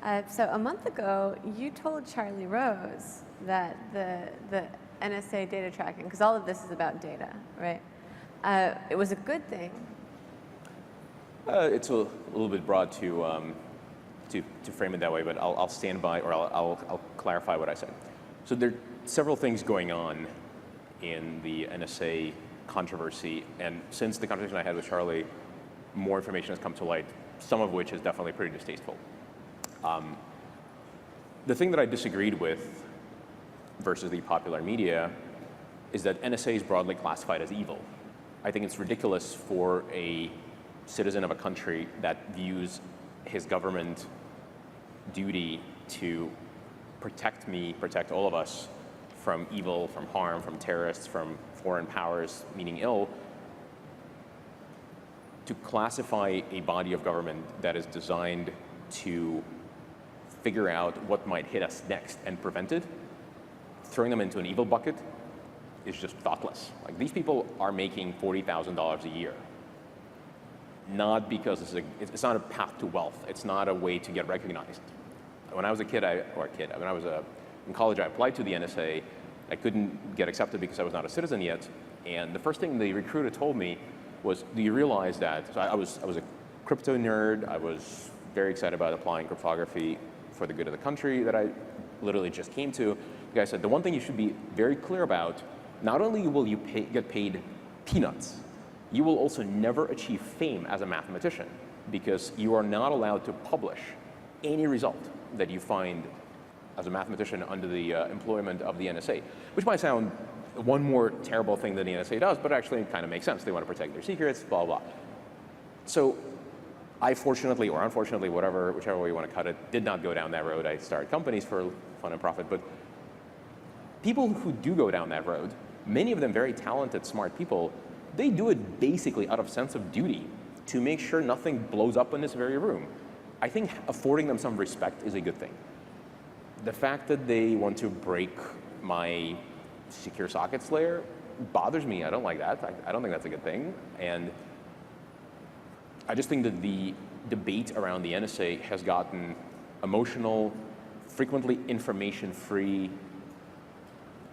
So a month ago, you told Charlie Rose that the NSA data tracking, because all of this is about data, right? It was a good thing. It's a little bit broad to frame it that way, but I'll stand by, or I'll clarify what I said. So there are several things going on in the NSA controversy, and since the conversation I had with Charlie, more information has come to light, some of which is definitely pretty distasteful. The thing that I disagreed with versus the popular media is that NSA is broadly classified as evil. I think it's ridiculous for a citizen of a country that views his government duty to protect me, protect all of us from evil, from harm, from terrorists, from foreign powers meaning ill, to classify a body of government that is designed to figure out what might hit us next and prevent it, throwing them into an evil bucket is just thoughtless. Like, these people are making $40,000 a year. Not because it's not a path to wealth. It's not a way to get recognized. When I was when I was in college, I applied to the NSA. I couldn't get accepted because I was not a citizen yet. And the first thing the recruiter told me was, do you realize that, so I was a crypto nerd. I was very excited about applying cryptography for the good of the country that I literally just came to. The guy said, the one thing you should be very clear about, not only will you get paid peanuts, you will also never achieve fame as a mathematician, because you are not allowed to publish any result that you find as a mathematician under the employment of the NSA, which might sound one more terrible thing that the NSA does, but actually it kind of makes sense. They want to protect their secrets, blah, blah. So I fortunately, or unfortunately, whichever way you want to cut it, did not go down that road. I started companies for fun and profit. But people who do go down that road, many of them very talented, smart people, they do it basically out of sense of duty to make sure nothing blows up in this very room. I think affording them some respect is a good thing. The fact that they want to break my secure sockets layer bothers me. I don't like that. I don't think that's a good thing. And I just think that the debate around the NSA has gotten emotional, frequently information-free,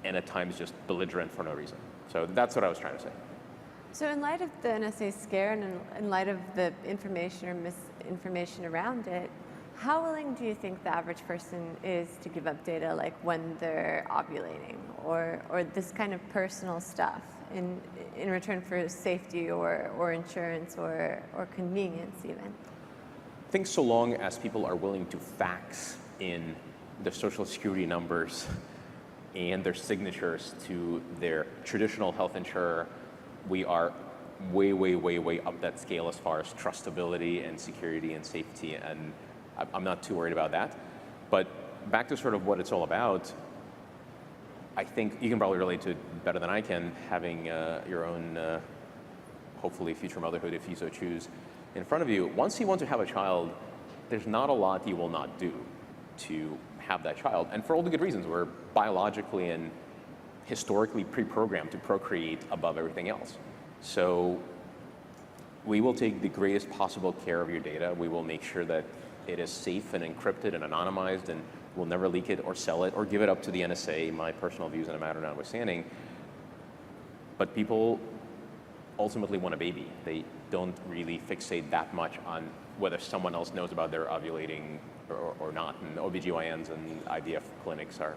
and at times just belligerent for no reason. So that's what I was trying to say. So in light of the NSA scare and in light of the information or misinformation around it, how willing do you think the average person is to give up data, like when they're ovulating, or this kind of personal stuff in return for safety or insurance or convenience even? I think so long as people are willing to fax in their social security numbers and their signatures to their traditional health insurer, we are way, way, way, way up that scale as far as trustability and security and safety, and I'm not too worried about that. But back to sort of what it's all about, I think you can probably relate to it better than I can, having your own, hopefully, future motherhood, if you so choose, in front of you. Once you want to have a child, there's not a lot you will not do to have that child, and for all the good reasons. We're biologically and historically pre-programmed to procreate above everything else. So we will take the greatest possible care of your data. We will make sure that it is safe and encrypted and anonymized, and we'll never leak it or sell it or give it up to the NSA, my personal views on the matter notwithstanding. But people ultimately want a baby. They don't really fixate that much on whether someone else knows about their ovulating or not. And OBGYNs and IVF clinics are